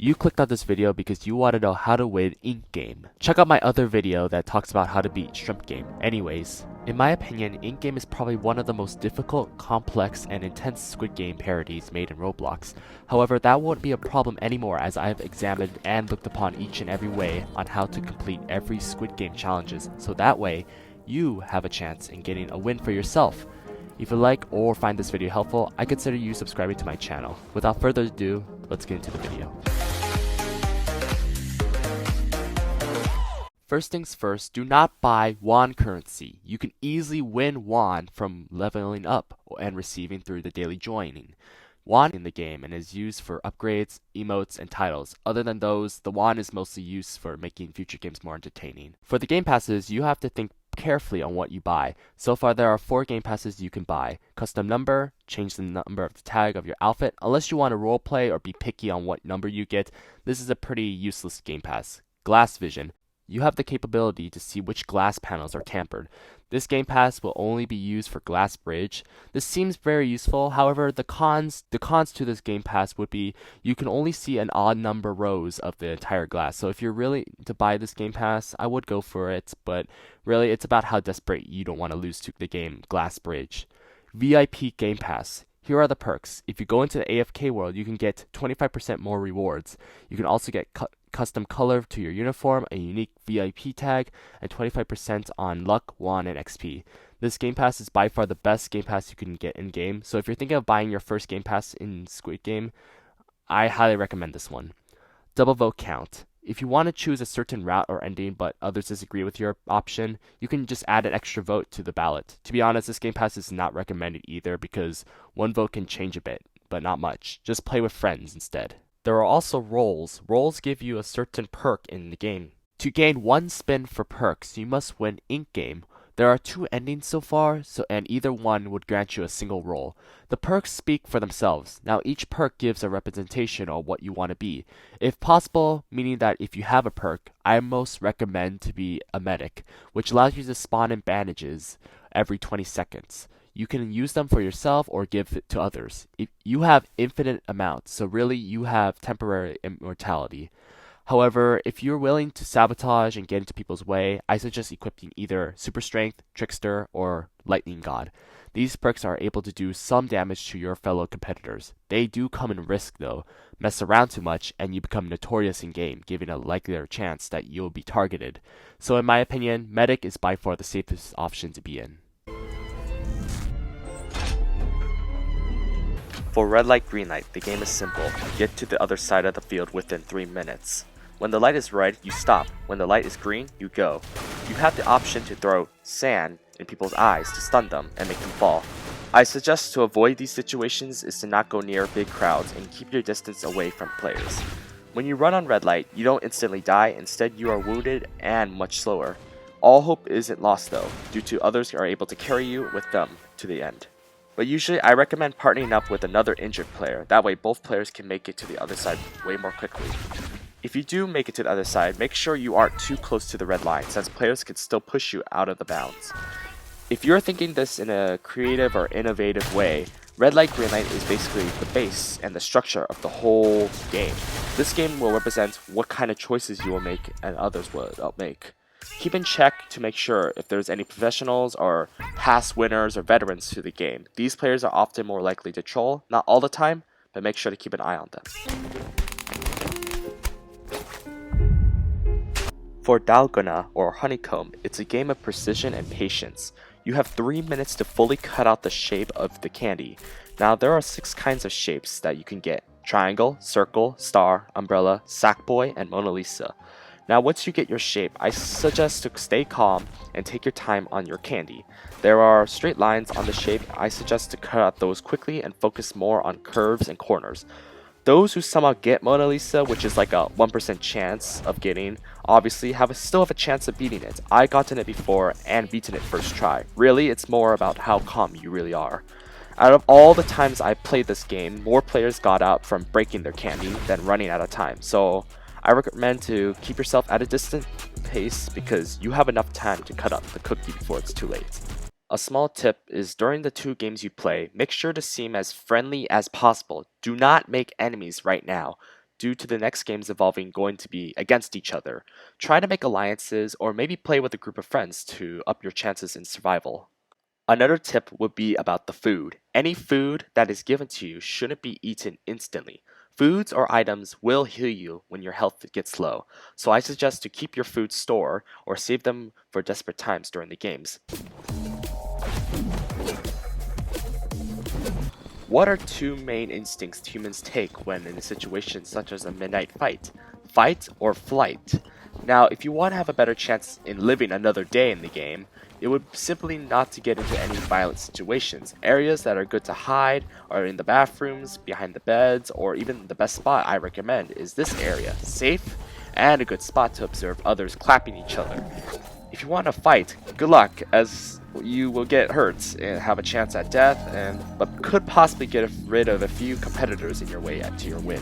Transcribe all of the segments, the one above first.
You clicked on this video because you want to know how to win Ink Game. Check out my other video that talks about how to beat Shrimp Game. Anyways, in my opinion, Ink Game is probably one of the most difficult, complex, and intense Squid Game parodies made in Roblox. However, that won't be a problem anymore as I have examined and looked upon each and every way on how to complete every Squid Game challenges, so that way, you have a chance in getting a win for yourself. If you like or find this video helpful, I consider you subscribing to my channel. Without further ado, let's get into the video. First things first, do not buy won currency. You can easily win won from leveling up and receiving through the daily joining. Won in the game and is used for upgrades, emotes, and titles. Other than those, the won is mostly used for making future games more entertaining. For the game passes, you have to think carefully on what you buy. So far there are 4 game passes you can buy. Custom number, change the number of the tag of your outfit. Unless you want to roleplay or be picky on what number you get, this is a pretty useless game pass. Glass vision. You have the capability to see which glass panels are tampered. This game pass will only be used for glass bridge. This seems very useful. However, the cons to this game pass would be you can only see an odd number rows of the entire glass. So if you're really to buy this game pass, I would go for it, but really it's about how desperate you don't want to lose to the game glass bridge. VIP game pass. Here are the perks. If you go into the AFK world, you can get 25% more rewards. You can also get custom color to your uniform, a unique VIP tag, and 25% on luck, won, and XP. This game pass is by far the best game pass you can get in game, so if you're thinking of buying your first game pass in Squid Game, I highly recommend this one. Double vote count. If you want to choose a certain route or ending but others disagree with your option, you can just add an extra vote to the ballot. To be honest, this game pass is not recommended either because one vote can change a bit, but not much. Just play with friends instead. There are also roles. Roles give you a certain perk in the game. To gain 1 spin for perks, you must win Ink Game. There are 2 endings so far, and either one would grant you a single role. The perks speak for themselves. Now each perk gives a representation of what you want to be. If possible, meaning that if you have a perk, I most recommend to be a medic, which allows you to spawn in bandages every 20 seconds. You can use them for yourself or give it to others. If you have infinite amounts, so really you have temporary immortality. However, if you're willing to sabotage and get into people's way, I suggest equipping either Super Strength, Trickster, or Lightning God. These perks are able to do some damage to your fellow competitors. They do come in risk though. Mess around too much and you become notorious in game, giving a likelier chance that you'll be targeted. So in my opinion, Medic is by far the safest option to be in. For red light, green light, the game is simple. Get to the other side of the field within 3 minutes. When the light is red, you stop. When the light is green, you go. You have the option to throw sand in people's eyes to stun them and make them fall. I suggest to avoid these situations is to not go near big crowds and keep your distance away from players. When you run on red light, you don't instantly die, instead you are wounded and much slower. All hope isn't lost though, due to others are able to carry you with them to the end. But usually I recommend partnering up with another injured player, that way both players can make it to the other side way more quickly. If you do make it to the other side, make sure you aren't too close to the red line, since players can still push you out of the bounds. If you're thinking this in a creative or innovative way, red light, green light is basically the base and the structure of the whole game. This game will represent what kind of choices you will make and others will make. Keep in check to make sure if there's any professionals or past winners or veterans to the game. These players are often more likely to troll, not all the time, but make sure to keep an eye on them. For Dalgona, or Honeycomb, it's a game of precision and patience. You have 3 minutes to fully cut out the shape of the candy. Now there are 6 kinds of shapes that you can get: triangle, circle, star, umbrella, sackboy, and Mona Lisa. Now once you get your shape, I suggest to stay calm and take your time on your candy. There are straight lines on the shape. I suggest to cut out those quickly and focus more on curves and corners. Those who somehow get Mona Lisa, which is like a 1% chance of getting, obviously still have a chance of beating it. I gotten it before and beaten it first try. Really, it's more about how calm you really are. Out of all the times I played this game, more players got out from breaking their candy than running out of time. So I recommend to keep yourself at a distant pace because you have enough time to cut up the cookie before it's too late. A small tip is during the 2 games you play, make sure to seem as friendly as possible. Do not make enemies right now. due to the next games involving going to be against each other. Try to make alliances or maybe play with a group of friends to up your chances in survival. Another tip would be about the food. Any food that is given to you shouldn't be eaten instantly. Foods or items will heal you when your health gets low, so I suggest to keep your food store or save them for desperate times during the games. What are two main instincts humans take when in a situation such as a midnight fight? Fight or flight? Now, if you want to have a better chance in living another day in the game, it would simply not to get into any violent situations. Areas that are good to hide are in the bathrooms, behind the beds, or even the best spot I recommend is this area. Safe and a good spot to observe others clapping each other. If you want to fight, good luck, as you will get hurt and have a chance at death, but could possibly get rid of a few competitors in your way to your win.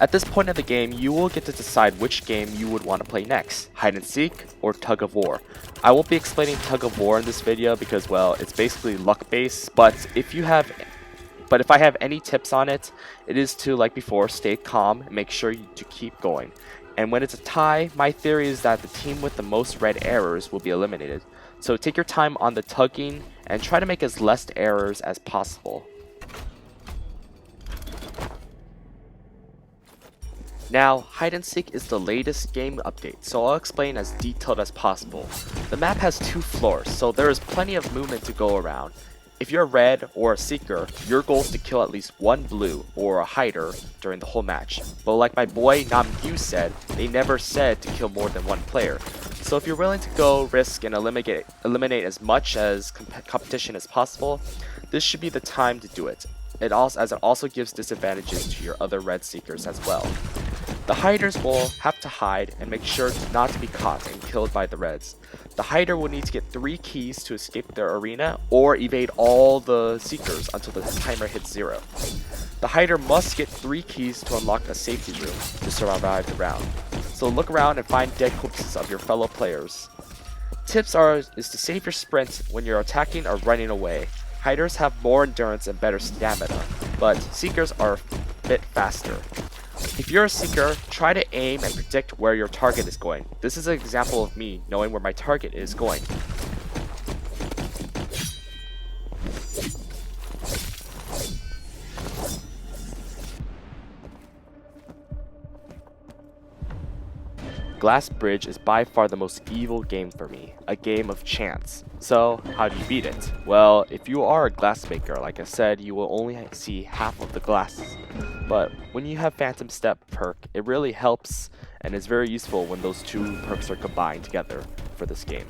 At this point in the game, you will get to decide which game you would want to play next, hide and seek or tug of war. I won't be explaining tug of war in this video because, well, it's basically luck based, but if I have any tips on it, it is to, like before, stay calm and make sure to keep going. And when it's a tie, my theory is that the team with the most red errors will be eliminated. So take your time on the tugging and try to make as less errors as possible. Now, hide and seek is the latest game update, so I'll explain as detailed as possible. The map has 2 floors, so there is plenty of movement to go around. If you're a red or a seeker, your goal is to kill at least one blue or a hider during the whole match. But like my boy Namgyu said, they never said to kill more than one player. So if you're willing to go risk and eliminate as much as competition as possible, this should be the time to do it. As it also gives disadvantages to your other red seekers as well. The hiders will have to hide and make sure not to be caught and killed by the reds. The hider will need to get 3 keys to escape their arena or evade all the seekers until the timer hits 0. The hider must get 3 keys to unlock a safety room to survive the round. So look around and find dead corpses of your fellow players. Tips is to save your sprint when you're attacking or running away. Hiders have more endurance and better stamina, but seekers are a bit faster. If you're a seeker, try to aim and predict where your target is going. This is an example of me knowing where my target is going. Glass Bridge is by far the most evil game for me, a game of chance. So, how do you beat it? Well, if you are a glass maker, like I said, you will only see half of the glasses. But when you have Phantom Step perk, it really helps and is very useful when those 2 perks are combined together for this game.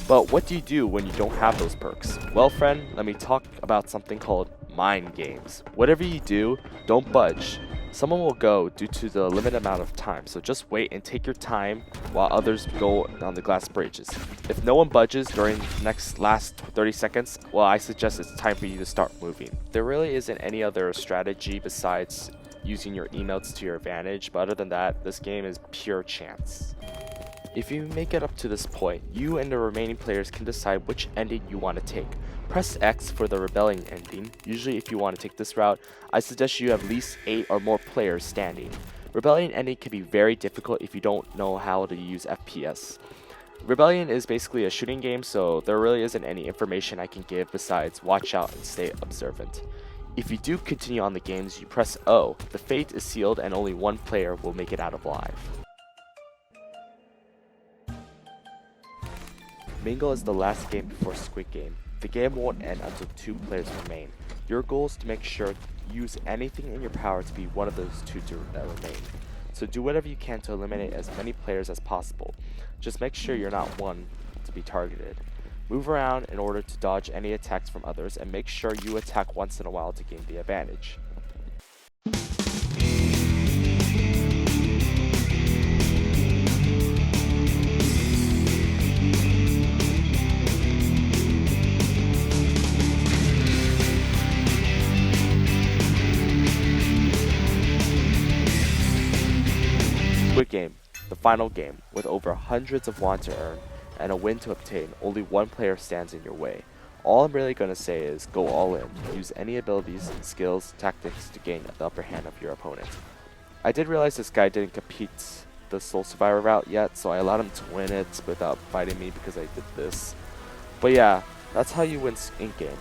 But what do you do when you don't have those perks? Well, friend, let me talk about something called mind games. Whatever you do, don't budge. Someone will go due to the limited amount of time, so just wait and take your time while others go on the glass bridges. If no one budges during the last 30 seconds, well, I suggest it's time for you to start moving. There really isn't any other strategy besides using your emotes to your advantage, but other than that, this game is pure chance. If you make it up to this point, you and the remaining players can decide which ending you want to take. Press X for the rebellion ending. Usually if you want to take this route, I suggest you have at least 8 or more players standing. Rebellion ending can be very difficult if you don't know how to use FPS. Rebellion is basically a shooting game, so there really isn't any information I can give besides watch out and stay observant. If you do continue on the games, you press O. The fate is sealed and only one player will make it out alive. Mingle is the last game before Squid Game. The game won't end until 2 players remain. Your goal is to make sure to use anything in your power to be one of those 2 that remain. So do whatever you can to eliminate as many players as possible. Just make sure you're not one to be targeted. Move around in order to dodge any attacks from others and make sure you attack once in a while to gain the advantage. Squid Game, the final game, with over hundreds of won to earn and a win to obtain. Only one player stands in your way. All I'm really going to say is go all in. Use any abilities, skills, tactics to gain the upper hand of your opponent. I did realize this guy didn't compete the Soul Survivor route yet, so I allowed him to win it without fighting me because I did this. But yeah, that's how you win in-game.